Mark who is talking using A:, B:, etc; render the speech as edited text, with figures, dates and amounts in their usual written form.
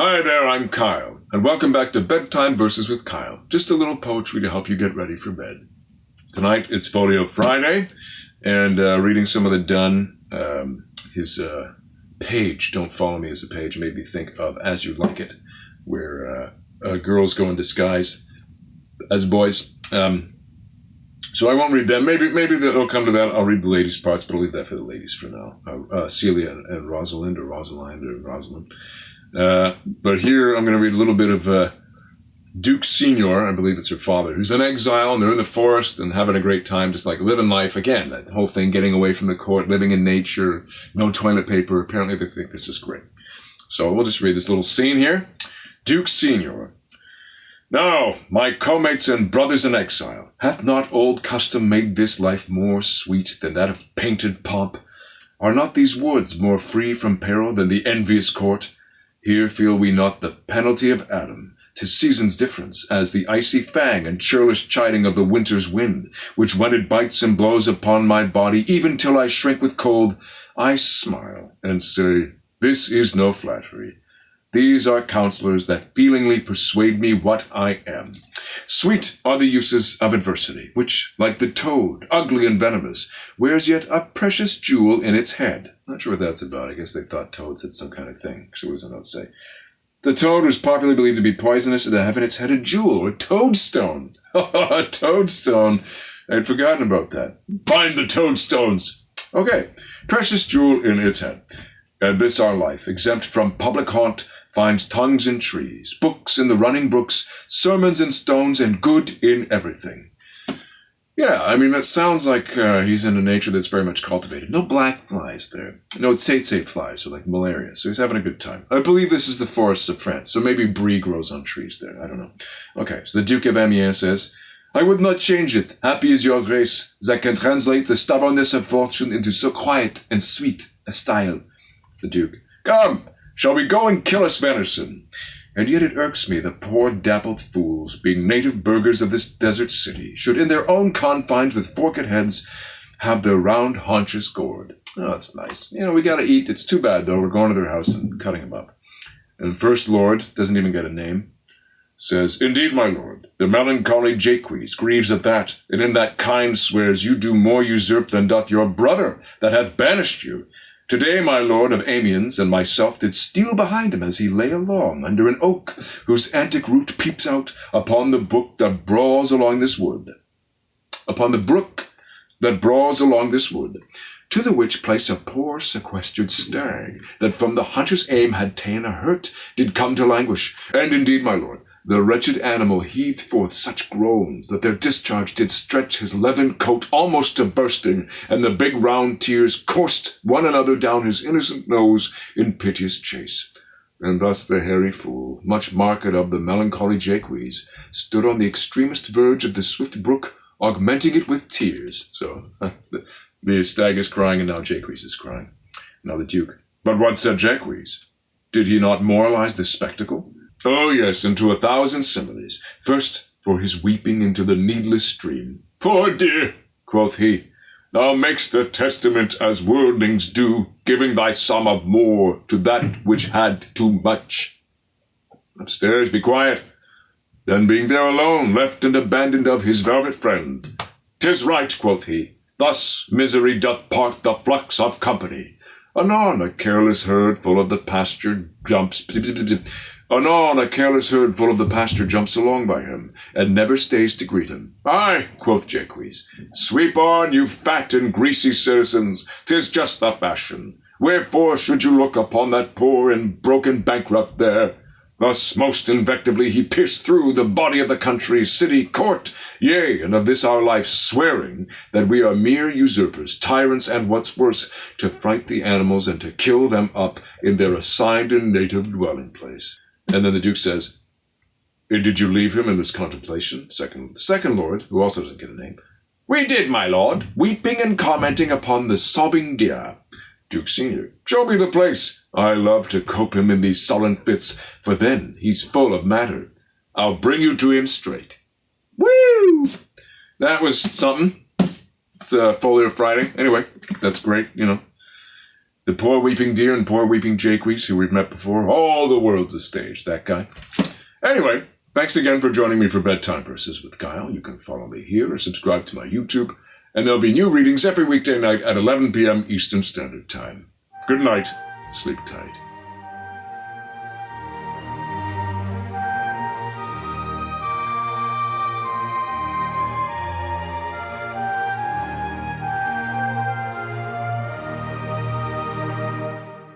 A: Hi there, I'm Kyle, and welcome back to Bedtime Verses with Kyle. Just a little poetry to help you get ready for bed. Tonight, it's Folio Friday, and reading some of the Dunn, his page, Don't Follow Me as a Page, made me think of As You Like It, where girls go in disguise as boys. So I won't read them. Maybe they'll come to that. I'll read the ladies' parts, but I'll leave that for the ladies for now. Celia and Rosalind, or Rosalind, or Rosalind. But here I'm going to read a little bit of Duke Senior, I believe it's her father, who's in exile, and they're in the forest and having a great time, just like living life. Again, that whole thing, getting away from the court, living in nature, no toilet paper. Apparently they think this is great. So we'll just read this little scene here. Duke Senior. Now, my co-mates and brothers in exile, hath not old custom made this life more sweet than that of painted pomp? Are not these woods more free from peril than the envious court? Here feel we not the penalty of Adam, 'tis season's difference, as the icy fang and churlish chiding of the winter's wind, which when it bites and blows upon my body, even till I shrink with cold, I smile and say, this is no flattery. These are counselors that feelingly persuade me what I am. Sweet are the uses of adversity, which, like the toad, ugly and venomous, wears yet a precious jewel in its head. Not sure what that's about. I guess they thought toads had some kind of thing. Actually, what does the note say? The toad was popularly believed to be poisonous and to have in its head a jewel, or toadstone. A toadstone. I'd forgotten about that. Find the toadstones. Okay. Precious jewel in its head. And this our life, exempt from public haunt, finds tongues in trees, books in the running brooks, sermons in stones, and good in everything. Yeah, I mean, that sounds like he's in a nature that's very much cultivated. No black flies there. No tsetse flies, or like malaria, so he's having a good time. I believe this is the forests of France, so maybe brie grows on trees there. I don't know. Okay, so the Duke of Amiens says, I would not change it. Happy is your grace, that can translate the stubbornness of fortune into so quiet and sweet a style. The Duke, come! Shall we go and kill us venison? And yet it irks me, the poor dappled fools, being native burghers of this desert city, should in their own confines with forked heads have their round haunches gored. Oh, that's nice. You know, we gotta eat. It's too bad, though. We're going to their house and cutting them up. And First Lord, doesn't even get a name, says, Indeed, my lord, the melancholy Jaques grieves at that, and in that kind swears you do more usurp than doth your brother that hath banished you. Today my lord of Amiens and myself did steal behind him as he lay along under an oak, whose antic root peeps out upon the brook that brawls along this wood. Upon the brook that brawls along this wood, to the which place a poor sequestered stag, that from the hunter's aim had ta'en a hurt, did come to languish. And indeed, my lord, the wretched animal heaved forth such groans that their discharge did stretch his leathern coat almost to bursting, and the big round tears coursed one another down his innocent nose in piteous chase. And thus the hairy fool, much marked of the melancholy Jaques, stood on the extremest verge of the swift brook, augmenting it with tears. So the stag is crying, and now Jaques is crying. Now the Duke. But what said Jaques? Did he not moralize the spectacle? Oh, yes, into 1,000 similes. First, for his weeping into the needless stream. Poor dear, quoth he, thou makest a testament as worldlings do, giving thy sum of more to that which had too much. Upstairs, be quiet. Then being there alone, left and abandoned of his velvet friend. 'Tis right, quoth he, thus misery doth part the flux of company. Anon a careless herd full of the pasture jumps... Anon, a careless herd full of the pasture jumps along by him, and never stays to greet him. Aye, quoth Jaques, sweep on, you fat and greasy citizens, 'tis just the fashion. Wherefore should you look upon that poor and broken bankrupt there? Thus most invectively he pierced through the body of the country, city, court, yea, and of this our life, swearing that we are mere usurpers, tyrants, and what's worse, to fright the animals and to kill them up in their assigned and native dwelling place. And then the Duke says, did you leave him in this contemplation? Second Lord, who also doesn't get a name. We did, my lord, weeping and commenting upon the sobbing deer. Duke Senior, show me the place. I love to cope him in these sullen fits, for then he's full of matter. I'll bring you to him straight. Woo! That was something. It's Folio Friday. Anyway, that's great, you know. The poor weeping deer and poor weeping jaques who we've met before. All the world's a stage, that guy. Anyway, thanks again for joining me for Bedtime Verses with Kyle. You can follow me here or subscribe to my YouTube, and there'll be new readings every weekday night at 11 p.m. Eastern Standard Time. Good night. Sleep tight.